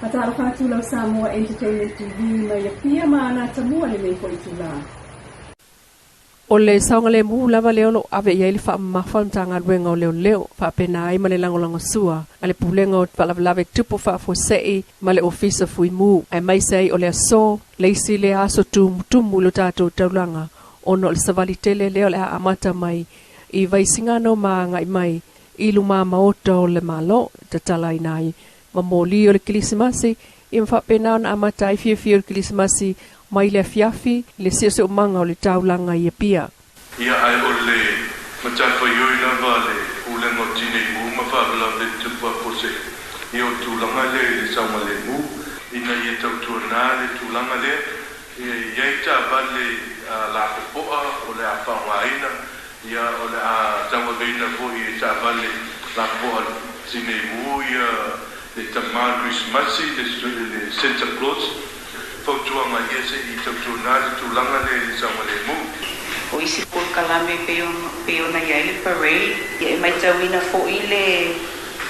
Matara tulau Samoa Entertainment TV mai pia mana tamua le mai foi tula. O le saunga le mu lava le ono ave ia le fa mafan tanga ruenga o leo fa pena ai male lango sua ale pulenga o fa lava tupo fa fo sei male officer fui mu ai mai sei o le so le isi le aso tumu lo tato taulanga ono le savalitele leo le amata mai I vai singano ma ngai mai I luma maoto le malo tatala inai ma moli o le kilisimasi I mfa pena ona amata ai fia o kilisimasi mai le fiafi le sese o manga o le taulanga ia pia. Ia ai o le matafa yoi na vale o le ngotine mu ma whaala le tupa pose. Ia o tūlanga le sauma le mu ina ia tau tuana le tūlanga le ia i ta vale la popoa o le a whaungaina ia o le a tawa veina po I ta vale la poa tine mu ia le tamā Christmasi le Santa Claus Fautuanga ia se I tautuna le tūlanga le sauma le mu. O isi por kalame peona ia le parade ia mai tawina fo I le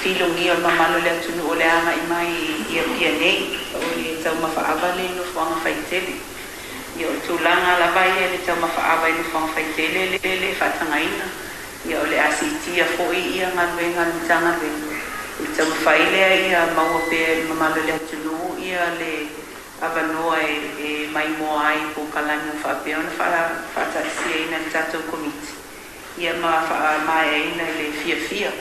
filongi o mamalo le atunu o le anga I mai ia pia nei o le tau mawhaaba le no whanga whaitele. Ia o tūlanga la vai le tau mawhaaba I no whanga whaitele le whatangaina. Ia o le asitia fo ia ngalwenga mitanga wenga. I tau mawhaile ia maua pe mamalo le atunu ia le avanoa mai moa ai po kalani o whapeona whaatasia ina le tātou komiti. Ia mai ina le fia.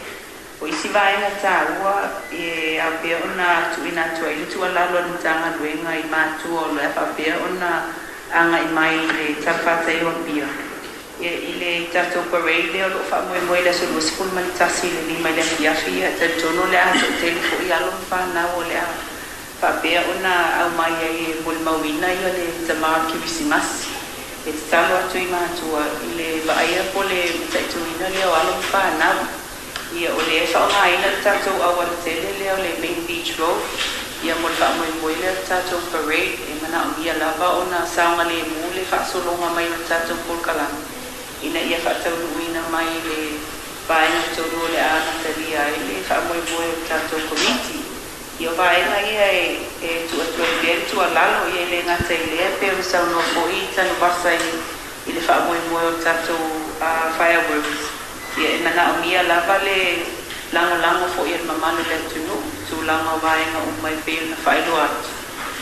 O isi vaenga tāua au pia ona tuina atua I lutua lalo ni tanga luenga I mātua o le whapea ona anga I mai le tawhata I pia. I le tātou parade leo lo whamoe le solo sikul manitasi le lima le fiafia tātono le ato telefo I alo whanau o le a Papea ona au mai ai mol mawina ia le tamā kirisimasi. E te talo atu I mātua I le vaia po le taituina leo alo whanau. Ia o le whaongaina le tātou awala tele leo le Main Beach Road. Ia mol whamoe le tātou parade e mana o ia lava ona saunga le mu le whaasolonga mai le tātou polkalami. Ina ia whaataunuina mai le vaenga toro le ana talia e le whamoe le tātou komiti. Ia vaenga ia tu alalo ia le ngata I lea pe o sau no po I tanu basa I le whaamoe o tātou fireworks. Ia nana o mia lava le lango fo ia mamalo le tunu tu lango vaenga o mai pe na Leilua.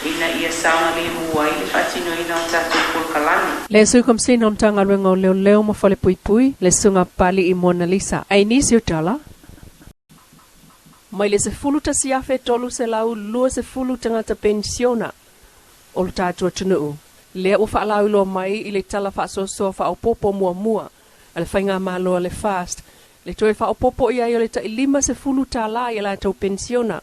Ina ia saunga le muai le whatino ina o tātou polkalani. Le sukom sinom tanga ruenga o leo ma fale pui le sunga pali I Mona Lisa. Ai nisi o tala? Mai le se fulu ta siafe tolu se lau lua se fulu tangata pensiona o le tātua tunuu. Lea o whaalau loa mai I le tala whaasosoa whaopopo mua. Ale whainga māloa le fast. Le toe whaopopo ia I o le ta ilima se fulu tā la I la tau pensiona.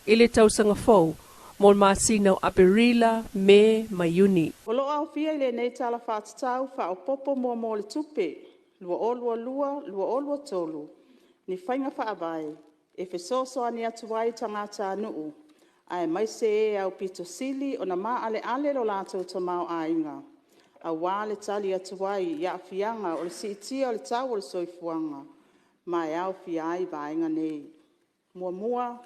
I le tau sanga fau. Mol māsina o Aperila, me, Mayuni. O lo au fia I le nei tala whaatatau whaopopo mua le tupe. Lua olua tolu. Ni whainga whaavai. E fesoso ani atu wai tangata nuu. Ai mai se au pito sili o na maa ale lo lato tamau ainga. A wale tali atu wai ia fianga o le siitia o le tau o le soifuanga. Mai au fiai vaenga nei. Mua.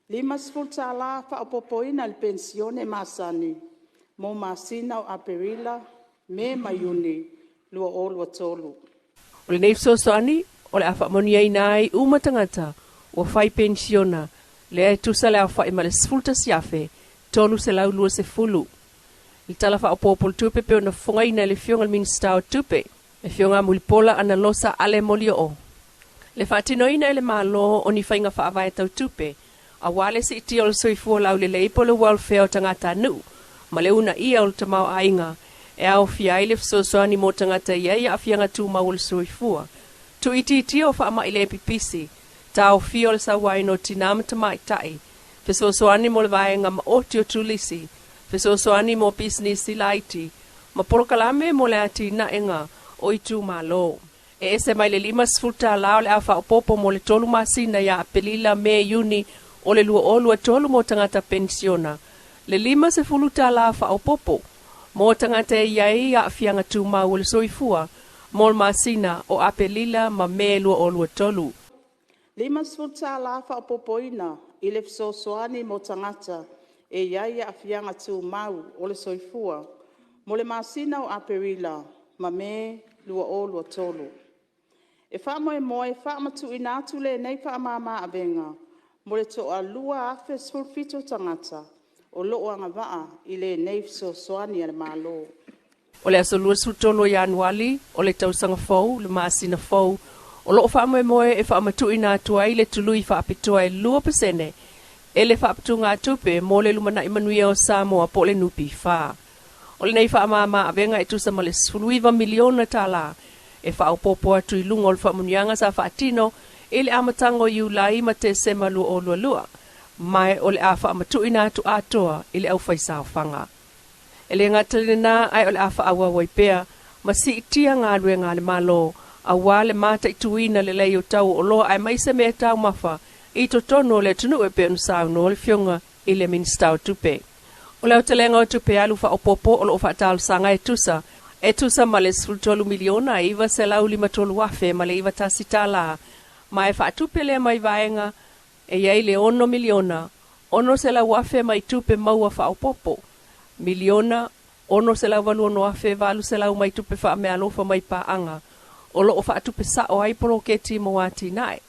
Lima sfulta la fa opopoina le pensione masani. Mo masina o Aperila, me Mayuni, lua olua tolu. O le neifsoso ani, o le afa monia inai umatangata. O fai pensiona, le e tusa le au fai ma le sfulta siafe, tolu se lau lua se fulu. Il tala fa o popol tupe pe o na fongaina le fionga le minsta o tupe, le fionga mulipola ana losa ale molio o. Le fatinoina ele malo o ni fainga fa avai tau tupe, a wale se iti o le soifua lau le leipo le welfare o tangata nu, ma le una ia o le tamau ainga, e au fiai le fsosoani mo tangata ia ia a fianga tu mau le soifua. Tu iti o fa ama ile pipisi, tau fio le sawaino tinama tamaitai. Fesosoani mo le vaenga ma oti o tulisi. Fesosoani mo business laiti. Ma porokalame mo le ati na enga o itu malo. E ese mai le lima sfulta lao le afa opopo mo le tolu masina ya Apelila me Yuni o le lua olua tolu mo tangata pensiona. Le lima se fuluta la afa opopo mo tangata iai ya fianga tuma o le soifua mo le masina o Apelila ma me lua olua tolu. Lima sfulta la fa opopoina i le fesoasoani mo tangata e iai a'afiaga tumau o le soifua mo le masina o aperila ma me lua o lua tolu. E whaamoemoe whaamatu'ina atu lenei whaamama'awenga mo le to'alua afe sfulfito tangata o loo angawaa i lenei fesoasoani a le malo. O le aso lua sultolo Januali, o le tausanga fau, le maasina fau, o loo whaamoemoe e whaamatu'ina atua i le tului whaapitoa e lua pasene, e le whaapatunga atupe mo le lumana imanuia o Samoa po le nupi wha. O le nei whaamama'awenga e tusa ma le sfuluiva miliona tala, e whaopopo atu i lunga o le whaamunianga sa whaatino, e le amatango i ulai ma te sema lua o lua, mai o le a whaamatu'ina atu atoa i le au whaisao whanga. E le ngatalina ai o le a whaawa waipea, ma si itia ngā rue ngā le malo, a wā le mata i tuina le lei o tau o loa ai maise mea tau mafa, i to tono le tunu e pe unusau no le fionga i le ministau tupe. O leo te lenga o tupe alu whaopopo o loo whaatau sanga e tusa ma le 10 miliona iwa se lau 5 wafe ma le iwa tasitala, ma e whaatupe le mai vaenga e iei le 1 miliona, ono se lau wafe mai tupe maua whaopopo, miliona, ono se lau waluono wafe valu se lau mai tupe wha mea lofa mai paanga, o loo whaatupe sa o aipolo ke timo wati nai.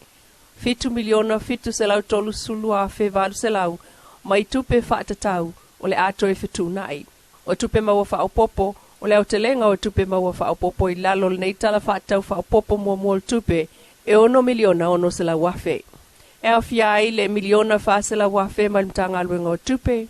5 miliona, 5 se lau tolu sulu wafe valu se lau, mai tupe whaatatau, o le ato e fitu nai. O tupe maua whaopopo, o leo te lenga o tupe maua whaopopo i lalo le nei tala whaatau whaopopo mua tupe, e 1 miliona ono se lau wafe. E au fiai le miliona wha se lau wafe mai mtanga luenga o tupe,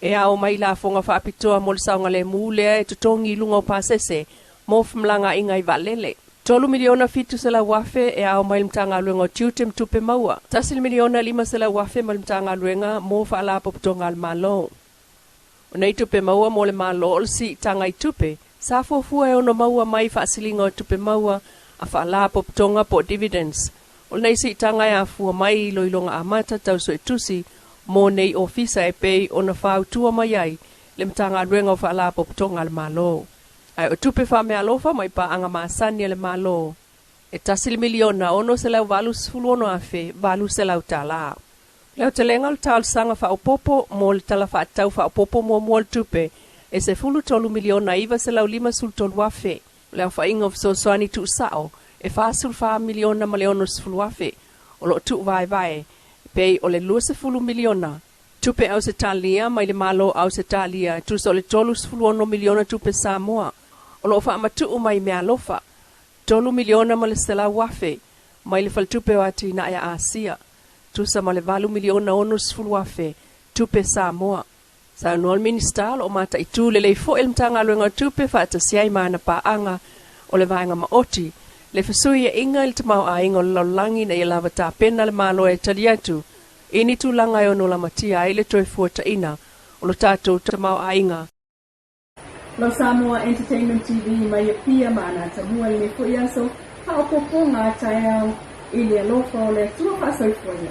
e au mai la fonga whaapitoa mo le saunga le mulea e tutongi lunga o pasese, mo fmlanga ingai valele. 3 miliona fitu se lau wafe e au mai mtanga luenga o tiutem tupe maua. 10 miliona 5 se lau wafe mai mtanga luenga mo whaalapo putonga al malo. O nei tupe maua mo le malo o si tanga i tupe, sa fuafua e ono maua mai whaasilinga o tupe maua a whaalapo putonga po dividends. O nei si tanga e a fua mai i loilonga amata tau so e tusi, mo nei ofisa e pei o na whau tua mai ai, le mtanga ruenga o whaalapo putonga le malo. Ai o tupe wha mea lofa mai pa anga maasani le malo. E 10 miliona ono se lau valu sfuluono afe, valu se lau tala. Leo te lenga le tal sanga whaopopo mo le tala whaatau whaopopo mo le tupe, e se 13 miliona iwa se lau 5 sultol wafe. Leo whainga of sosoani tu sao, e whasul 5 miliona ma leono sfulu wafe, o lo tu vai, pei o le 20 miliona. Tupe au se talia, mai le malo au se talia, tu so le 3 miliona tupe Samoa, o lo whaamatu mai mea lofa. 3 miliona ma le stela wafe, mai le faltupe wati na ia Asia. Tu sa ma le 4 miliona ono sfulu wafe, tupe Samoa. Sa no al ministal o mata i tu le fo el mtanga luenga tupe whaata siai maana paanga o le vaenga maoti, le fesui e inga il tamau a inga o laulangi na i lava ta pena le malo e taliatu, ini tu langa e ono la matia e le toe fuata ina, o lo tatou tamau a inga. Lo Samoa Entertainment TV mai pia mana tamua i me fuiaso, hao poponga tayau ili alofa o le tua pasoi fuia.